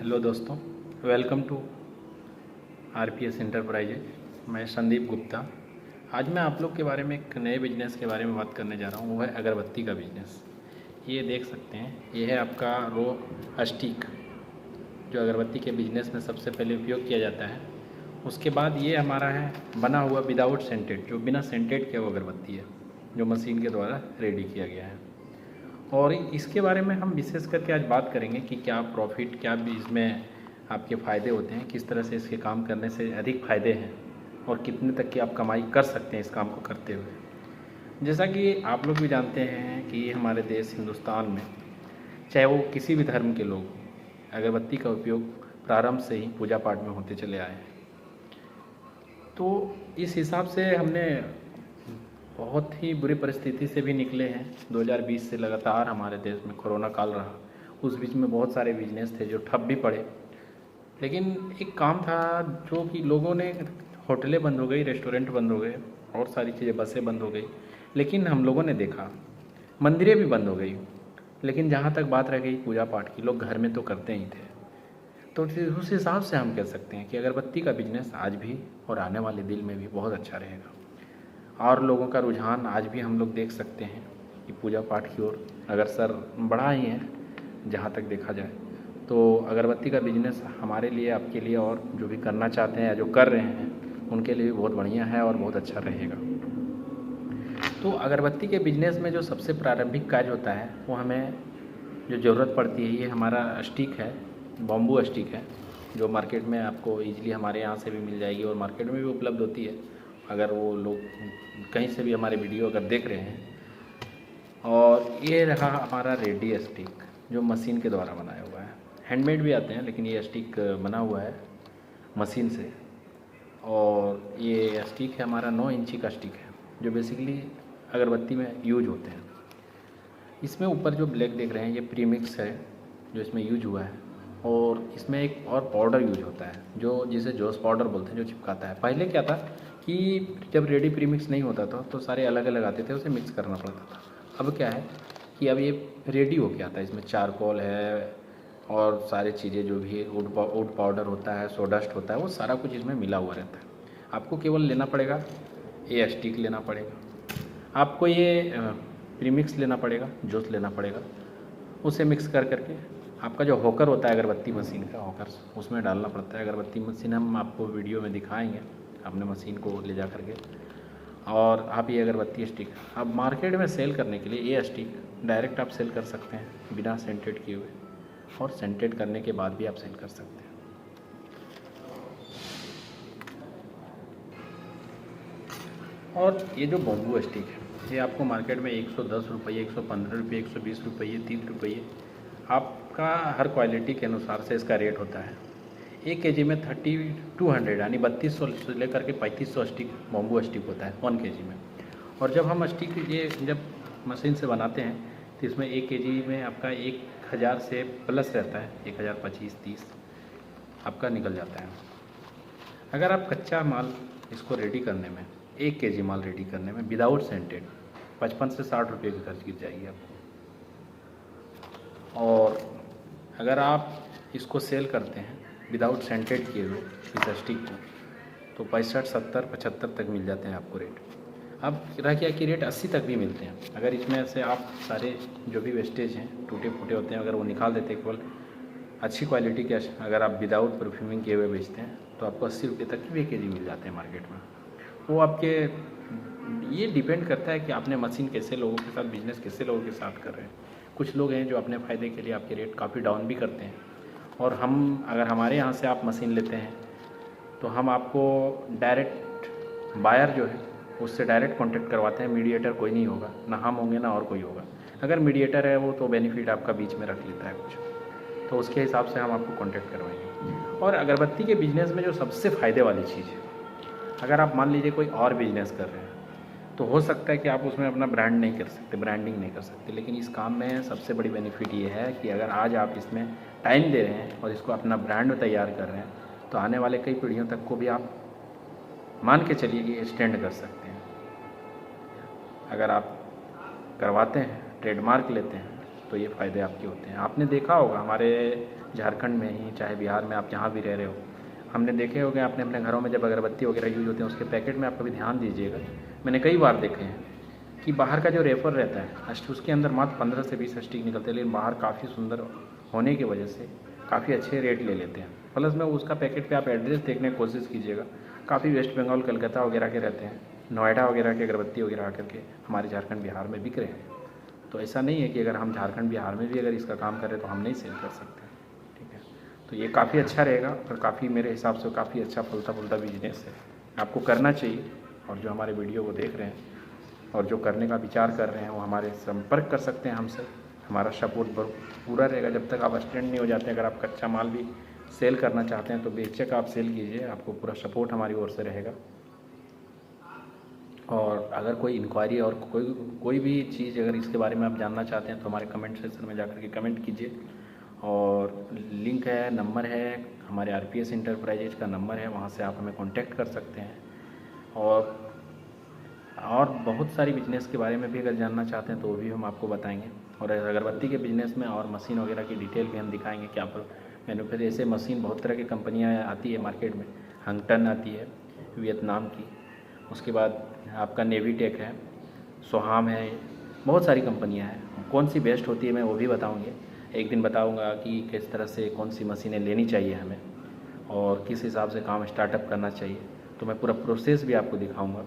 Hello दोस्तों, welcome to RPS enterprises. मैं संदीप गुप्ता। आज मैं आप लोग के बारे में एक नए बिजनेस के बारे में बात करने जा रहा हूँ। वो है अगरबत्ती का बिजनेस। ये देख सकते हैं, ये है आपका रो स्टिक, जो अगरबत्ती के बिजनेस में सबसे पहले उपयोग किया जाता है। उसके बाद ये हमारा है बना हुआ विदाउट सेंटेड, जो बिना सेंटेड के वो अगरबत्ती है, जो मशीन के द्वारा रेडी किया गया है। और इसके बारे में हम विशेष करके आज बात करेंगे कि क्या प्रॉफिट, क्या भी इसमें आपके फ़ायदे होते हैं, किस तरह से इसके काम करने से अधिक फ़ायदे हैं और कितने तक की आप कमाई कर सकते हैं इस काम को करते हुए। जैसा कि आप लोग भी जानते हैं कि हमारे देश हिंदुस्तान में, चाहे वो किसी भी धर्म के लोग, अगरबत्ती का उपयोग प्रारंभ से ही पूजा पाठ में होते चले आए हैं। तो इस हिसाब से हमने बहुत ही बुरी परिस्थिति से भी निकले हैं। 2020 से लगातार हमारे देश में कोरोना काल रहा। उस बीच में बहुत सारे बिजनेस थे जो ठप भी पड़े, लेकिन एक काम था जो कि लोगों ने, होटलें बंद हो गई, रेस्टोरेंट बंद हो गए और सारी चीज़ें, बसें बंद हो गई, लेकिन हम लोगों ने देखा मंदिरें भी बंद हो गई। लेकिन जहाँ तक बात रह गई पूजा पाठ की, लोग घर में तो करते ही थे। तो उस हिसाब से हम कह सकते हैं कि अगरबत्ती का बिजनेस आज भी और आने वाले दिन में भी बहुत अच्छा रहेगा। और लोगों का रुझान आज भी हम लोग देख सकते हैं कि पूजा पाठ की ओर अग्रसर बढ़ा ही है। जहाँ तक देखा जाए तो अगरबत्ती का बिजनेस हमारे लिए, आपके लिए और जो भी करना चाहते हैं या जो कर रहे हैं उनके लिए भी बहुत बढ़िया है और बहुत अच्छा रहेगा। तो अगरबत्ती के बिजनेस में जो सबसे प्रारंभिक कार्य होता है, वो हमें जो ज़रूरत पड़ती है, ये हमारा स्टिक है, बॉम्बू स्टिक है, जो मार्केट में आपको ईजिली हमारे यहाँ से भी मिल जाएगी और मार्केट में भी उपलब्ध होती है, अगर वो लोग कहीं से भी हमारे वीडियो अगर देख रहे हैं। और ये रहा हमारा रेडी स्टिक, जो मशीन के द्वारा बनाया हुआ है। हैंडमेड भी आते हैं, लेकिन ये स्टिक बना हुआ है मशीन से। और ये स्टिक है हमारा 9 इंची का स्टिक है, जो बेसिकली अगरबत्ती में यूज होते हैं। इसमें ऊपर जो ब्लैक देख रहे हैं, ये प्रीमिक्स है जो इसमें यूज हुआ है। और इसमें एक और पाउडर यूज होता है, जो जिसे जोस पाउडर बोलते हैं, जो चिपकाता है। पहले क्या था कि जब रेडी प्रीमिक्स नहीं होता था तो सारे अलग अलग आते थे, उसे मिक्स करना पड़ता था। अब क्या है कि अब ये रेडी हो गया था। इसमें चारकोल है और सारी चीज़ें जो भी वुड पाउडर होता है, सोडस्ट होता है, वो सारा कुछ इसमें मिला हुआ रहता है। आपको केवल लेना पड़ेगा, ये स्टिक लेना पड़ेगा, आपको ये प्रीमिक्स लेना पड़ेगा, जोस लेना पड़ेगा। उसे मिक्स कर करके आपका जो होकर होता है अगरबत्ती मशीन का होकर, उसमें डालना पड़ता है। अगरबत्ती मशीन हम आपको वीडियो में दिखाएंगे, अपने मशीन को ले जा करके। और आप ये अगरबत्ती स्टिक आप मार्केट में सेल करने के लिए, ये स्टिक डायरेक्ट आप सेल कर सकते हैं बिना सेंटेड किए हुए, और सेंटेड करने के बाद भी आप सेल कर सकते हैं। और ये जो बॉम्बू स्टिक है, ये आपको मार्केट में 110 रुपये, 115 रुपये, 120 रुपये, 30 रुपये, आपका हर क्वालिटी के अनुसार से इसका रेट होता है। 1 केजी में 3200 यानी 3200 से लेकर के 3500 स्टिक बॉम्बू स्टिक होता है 1 केजी में। और जब हम स्टिक ये जब मशीन से बनाते हैं तो इसमें 1 केजी में आपका 1000 से प्लस रहता है, 1025-30 आपका निकल जाता है। अगर आप कच्चा माल इसको रेडी करने में, 1 केजी माल रेडी करने में विदाउट सेंटेड 55 से 60 रुपये की खर्च गिर जाएगी आपको। और अगर आप इसको सेल करते हैं विदाउट सेंटेड किए हुए इस स्टिक को, तो 65, 70, 75 तक मिल जाते हैं आपको रेट। अब रह गया कि रेट 80 तक भी मिलते हैं। अगर इसमें से आप सारे जो भी वेस्टेज हैं, टूटे फूटे होते हैं, अगर वो निकाल देते हैं, केवल अच्छी क्वालिटी के अगर आप विदाउट परफ्यूमिंग किए हुए बेचते हैं, तो आपको 80 रुपये तक भी 1 केजी मिल जाते हैं मार्केट में। वो आपके, ये डिपेंड करता है कि आपने मशीन कैसे लोगों के साथ, बिजनेस कैसे लोगों के साथ कर रहे हैं। कुछ लोग हैं जो अपने फ़ायदे के लिए आपके रेट काफ़ी डाउन भी करते हैं। और हम, अगर हमारे यहाँ से आप मशीन लेते हैं तो हम आपको डायरेक्ट, बायर जो है उससे डायरेक्ट कांटेक्ट करवाते हैं। मीडिएटर कोई नहीं होगा, ना हम होंगे ना और कोई होगा। अगर मीडिएटर है वो तो बेनिफिट आपका बीच में रख लेता है कुछ, तो उसके हिसाब से हम आपको कांटेक्ट करवाएंगे। और अगरबत्ती के बिज़नेस में जो सबसे फ़ायदे वाली चीज़ है, अगर आप मान लीजिए कोई और बिजनेस कर रहे हैं तो हो सकता है कि आप उसमें अपना ब्रांड नहीं कर सकते, ब्रांडिंग नहीं कर सकते, लेकिन इस काम में सबसे बड़ी बेनिफिट ये है कि अगर आज आप इसमें टाइम दे रहे हैं और इसको अपना ब्रांड तैयार कर रहे हैं, तो आने वाले कई पीढ़ियों तक को भी आप मान के चलिए कि स्टैंड कर सकते हैं। अगर आप करवाते हैं, ट्रेडमार्क लेते हैं, तो ये फ़ायदे आपके होते हैं। आपने देखा होगा हमारे झारखंड में ही, चाहे बिहार में, आप जहाँ भी रह रहे हो, हमने देखे होंगे आपने अपने घरों में जब अगरबत्ती वगैरह यूज होते हैं उसके पैकेट में आप कभी ध्यान दीजिएगा, मैंने कई बार देखे हैं कि बाहर का जो रेफर रहता है उसके अंदर मात्र 15 से 20 स्टिक निकलते हैं, लेकिन बाहर काफ़ी सुंदर होने की वजह से काफ़ी अच्छे रेट ले लेते हैं। प्लस में उसका पैकेट पे आप एड्रेस देखने की कोशिश कीजिएगा, काफ़ी वेस्ट बंगाल, कलकत्ता वगैरह के रहते हैं, नोएडा वगैरह के अगरबत्ती वगैरह आकर के हमारे झारखंड बिहार में बिक रहे हैं। तो ऐसा नहीं है कि अगर हम झारखंड बिहार में भी अगर इसका काम करें तो हम नहीं सेल कर सकते, ठीक है। तो ये काफ़ी अच्छा रहेगा और काफ़ी मेरे हिसाब से काफ़ी अच्छा फलता फूलता बिजनेस है, आपको करना चाहिए। और जो हमारे वीडियो को देख रहे हैं और जो करने का विचार कर रहे हैं वो हमारे संपर्क कर सकते हैं हमसे, हमारा सपोर्ट पूरा रहेगा जब तक आप स्टैंड नहीं हो जाते। अगर आप कच्चा माल भी सेल करना चाहते हैं तो बेशक आप सेल कीजिए, आपको पूरा सपोर्ट हमारी ओर से रहेगा। और अगर कोई इंक्वायरी और कोई भी चीज़ अगर इसके बारे में आप जानना चाहते हैं तो हमारे कमेंट सेक्शन में जाकर के कमेंट कीजिए। और लिंक है, नंबर है, हमारे आरपीएस इंटरप्राइजेज का नंबर है, वहाँ से आप हमें कांटेक्ट कर सकते हैं। और बहुत सारी बिजनेस के बारे में भी अगर जानना चाहते हैं तो वो भी हम आपको बताएंगे। और अगरबत्ती के बिज़नेस में और मशीन वगैरह की डिटेल भी हम दिखाएंगे कि आप मैन्युफैक्चर ऐसे मशीन बहुत तरह की कंपनियां आती है मार्केट में, हंगटन आती है वियतनाम की, उसके बाद आपका नेवीटेक है, सोहाम है, बहुत सारी कंपनियां हैं। कौन सी बेस्ट होती है मैं वो भी बताऊँगी, एक दिन बताऊँगा कि किस तरह से कौन सी मशीनें लेनी चाहिए हमें और किस हिसाब से काम स्टार्टअप करना चाहिए, तो मैं पूरा प्रोसेस भी आपको दिखाऊँगा।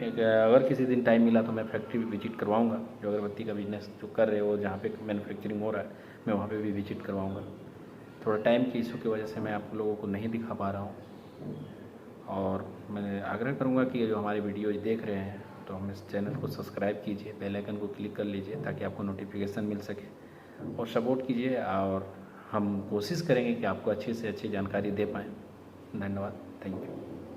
अगर किसी दिन टाइम मिला तो मैं फैक्ट्री भी विजिट करवाऊँगा, जो अगरबत्ती का बिज़नेस जो कर रहे हो जहाँ पे मैन्युफैक्चरिंग हो रहा है मैं वहाँ पे भी विजिट करवाऊँगा। थोड़ा टाइम की इशू की वजह से मैं आप लोगों को नहीं दिखा पा रहा हूँ। और मैं आग्रह करूँगा कि जो हमारे वीडियो देख रहे हैं तो हम इस चैनल को सब्सक्राइब कीजिए, बेल आइकन को क्लिक कर लीजिए ताकि आपको नोटिफिकेशन मिल सके, और सपोर्ट कीजिए। और हम कोशिश करेंगे कि आपको अच्छी से अच्छी जानकारी दे पाएँ। धन्यवाद, थैंक यू।